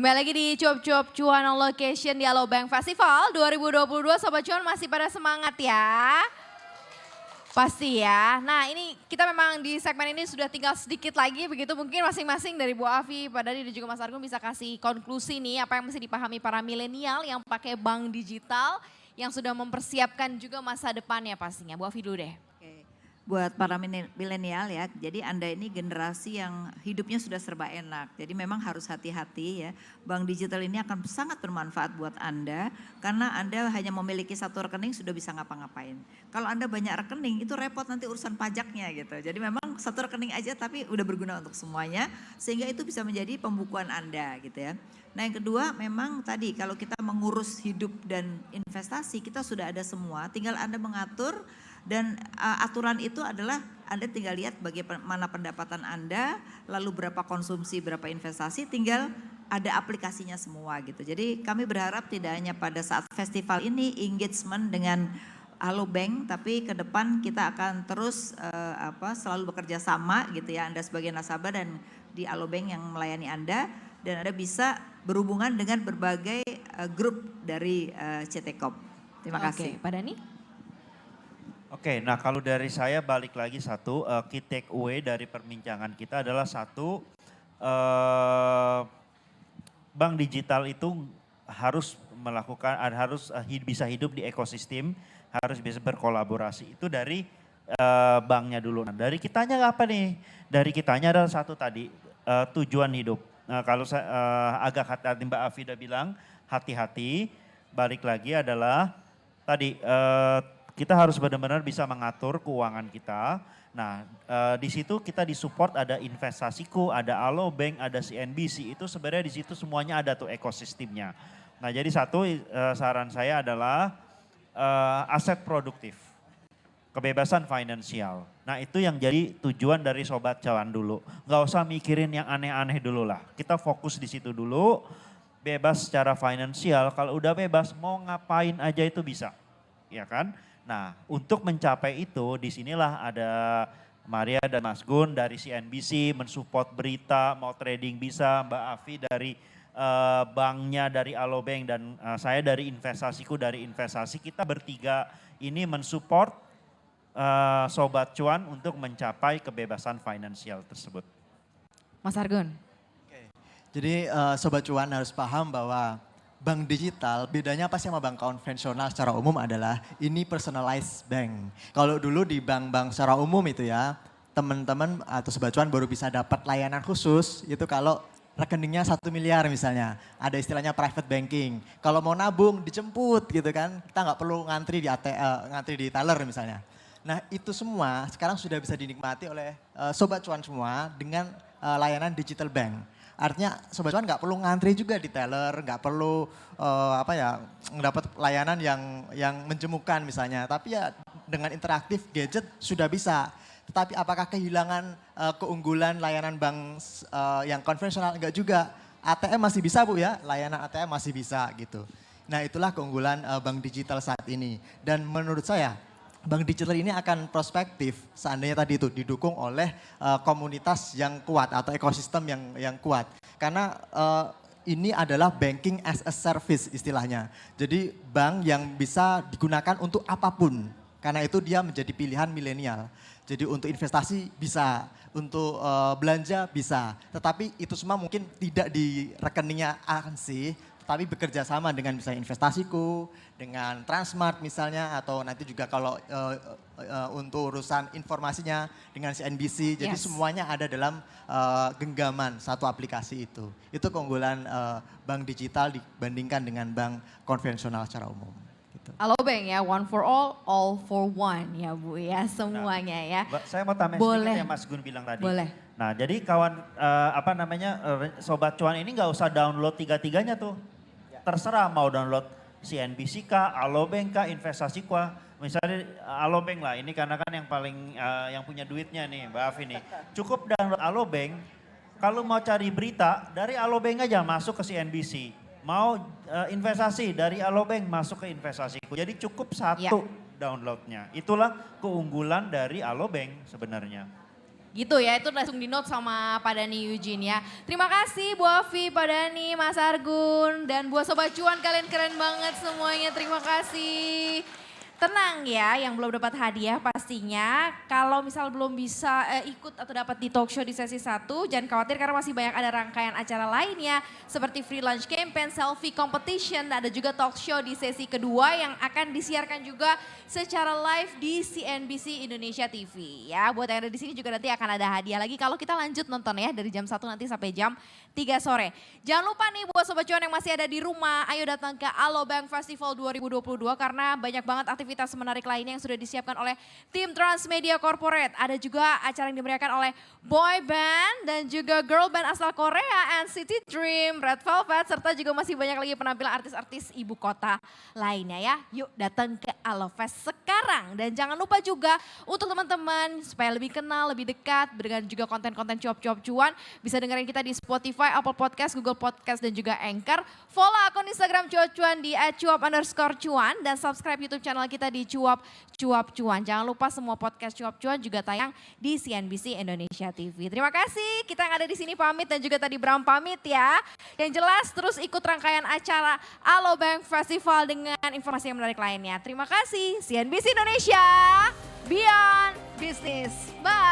Kembali lagi di Cuap-Cuap Cuan on Location di Alobank Festival 2022. Sobat Cuan masih pada semangat ya. Pasti ya. Nah ini kita memang di segmen ini sudah tinggal sedikit lagi begitu. Mungkin masing-masing dari Bu Afi, Pak Dadi dan juga Mas Argun bisa kasih konklusi nih. Apa yang mesti dipahami para milenial yang pakai bank digital. Yang sudah mempersiapkan juga masa depannya pastinya. Bu Afi dulu deh. Buat para milenial ya, jadi Anda ini generasi yang hidupnya sudah serba enak. Jadi memang harus hati-hati ya. Bank digital ini akan sangat bermanfaat buat Anda karena Anda hanya memiliki satu rekening sudah bisa ngapa-ngapain. Kalau Anda banyak rekening itu repot nanti urusan pajaknya gitu. Jadi memang satu rekening aja tapi udah berguna untuk semuanya sehingga itu bisa menjadi pembukuan Anda gitu ya. Nah yang kedua memang tadi kalau kita mengurus hidup dan investasi kita sudah ada semua, tinggal Anda mengatur. Dan aturan itu adalah Anda tinggal lihat bagaimana pendapatan Anda, lalu berapa konsumsi, berapa investasi, tinggal ada aplikasinya semua gitu. Jadi kami berharap tidak hanya pada saat festival ini engagement dengan Alobank, tapi ke depan kita akan terus selalu bekerja sama gitu ya. Anda sebagai nasabah dan di Alobank yang melayani Anda dan Anda bisa berhubungan dengan berbagai grup dari CT Corp. Terima kasih. Oke, Pak Dani? Oke, nah kalau dari saya balik lagi satu, key take away dari perbincangan kita adalah satu, bank digital itu harus melakukan, harus bisa hidup di ekosistem, harus bisa berkolaborasi. Itu dari banknya dulu. Nah, dari kitanya apa nih? Dari kitanya adalah satu tadi, tujuan hidup. Nah, kalau saya agak hati-hati Mbak Afida bilang, hati-hati, balik lagi adalah tadi kita harus benar-benar bisa mengatur keuangan kita. Nah, di situ kita disupport ada investasiku, ada Alobank, ada CNBC. Itu sebenarnya di situ semuanya ada tuh ekosistemnya. Nah, jadi satu saran saya adalah aset produktif, kebebasan finansial. Nah, itu yang jadi tujuan dari Sobat Cuan dulu. Nggak usah mikirin yang aneh-aneh dulu lah. Kita fokus di situ dulu. Bebas secara finansial. Kalau udah bebas, mau ngapain aja itu bisa, ya kan? Nah, untuk mencapai itu, disinilah ada Maria dan Mas Gun dari CNBC mensupport berita, mau trading bisa, Mbak Afi dari banknya dari Alobank dan saya dari investasiku dari investasi. Kita bertiga ini mensupport Sobat Cuan untuk mencapai kebebasan finansial tersebut. Mas Argun? Oke. Jadi Sobat Cuan harus paham bahwa bank digital bedanya apa sih sama bank konvensional secara umum adalah ini personalized bank. Kalau dulu di bank-bank secara umum itu ya, teman-teman atau Sobat Cuan baru bisa dapat layanan khusus itu kalau rekeningnya 1 miliar misalnya. Ada istilahnya private banking. Kalau mau nabung dijemput gitu kan, kita nggak perlu ngantri di ngantri di teller misalnya. Nah itu semua sekarang sudah bisa dinikmati oleh Sobat Cuan semua dengan layanan digital bank. Artinya Sobat Cuan nggak perlu ngantri juga di teller, nggak perlu mendapat layanan yang menjemukan misalnya. Tapi ya dengan interaktif gadget sudah bisa. Tetapi apakah kehilangan keunggulan layanan bank yang konvensional? Enggak juga. ATM masih bisa Bu ya, layanan ATM masih bisa gitu. Nah itulah keunggulan bank digital saat ini. Dan menurut saya bank digital ini akan prospektif seandainya tadi itu didukung oleh komunitas yang kuat atau ekosistem yang kuat. Karena ini adalah banking as a service istilahnya. Jadi bank yang bisa digunakan untuk apapun. Karena itu dia menjadi pilihan milenial. Jadi untuk investasi bisa, untuk belanja bisa. Tetapi itu semua mungkin tidak di rekeningnya sih. Tapi bekerja sama dengan misalnya investasiku, dengan Transmart misalnya, atau nanti juga kalau untuk urusan informasinya dengan CNBC. Jadi semuanya ada dalam genggaman satu aplikasi itu. Itu keunggulan bank digital dibandingkan dengan bank konvensional secara umum. Gitu. Alobank ya, one for all for one ya Bu ya semuanya ya. Saya mau tambahin sedikit yang Mas Gun bilang tadi. Boleh. Nah jadi kawan Sobat Cuan ini nggak usah download tiga-tiganya tuh. Terserah mau download CNBC kah, Alobank kah, investasi kah. Misalnya Alobank lah, ini karena kan yang paling yang punya duitnya nih Mbak Afi nih. Cukup download Alobank, kalau mau cari berita dari Alobank aja masuk ke CNBC. Mau investasi dari Alobank masuk ke investasiku. Jadi cukup satu downloadnya. Itulah keunggulan dari Alobank sebenarnya. Gitu ya, itu langsung di note sama Pak Dhani Eugene ya. Terima kasih Bu Afi, Pak Dhani, Mas Argun, dan buat Sobat Cuan kalian keren banget semuanya, terima kasih. Tenang ya, yang belum dapat hadiah pastinya kalau misal belum bisa ikut atau dapat di talk show di sesi 1, jangan khawatir karena masih banyak ada rangkaian acara lainnya seperti free lunch campaign, selfie competition, ada juga talk show di sesi kedua yang akan disiarkan juga secara live di CNBC Indonesia TV ya. Buat yang ada di sini juga nanti akan ada hadiah lagi kalau kita lanjut nonton ya dari jam 1 nanti sampai jam 3 sore. Jangan lupa nih buat Sobat Cuan yang masih ada di rumah, ayo datang ke Alobank Festival 2022 karena banyak banget aktivitas menarik lainnya yang sudah disiapkan oleh tim Transmedia Corporate. Ada juga acara yang diberikan oleh boy band dan juga girl band asal Korea, NCT Dream, Red Velvet, serta juga masih banyak lagi penampilan artis-artis ibu kota lainnya ya. Yuk datang ke Alofest sekarang dan jangan lupa juga untuk teman-teman supaya lebih kenal, lebih dekat dengan juga konten-konten cuap-cuap cuan, bisa dengerin kita di Spotify, Apple Podcast, Google Podcast dan juga Anchor. Follow akun Instagram cuap-cuan di @cuap_cuan dan subscribe YouTube channel kita di Cuap Cuan. Jangan lupa semua podcast Cuap Cuan juga tayang di CNBC Indonesia TV. Terima kasih, kita yang ada di sini pamit dan juga tadi Bram pamit ya. Yang jelas terus ikut rangkaian acara Alobank Festival dengan informasi yang menarik lainnya. Terima kasih, CNBC Indonesia, Beyond Business. Bye.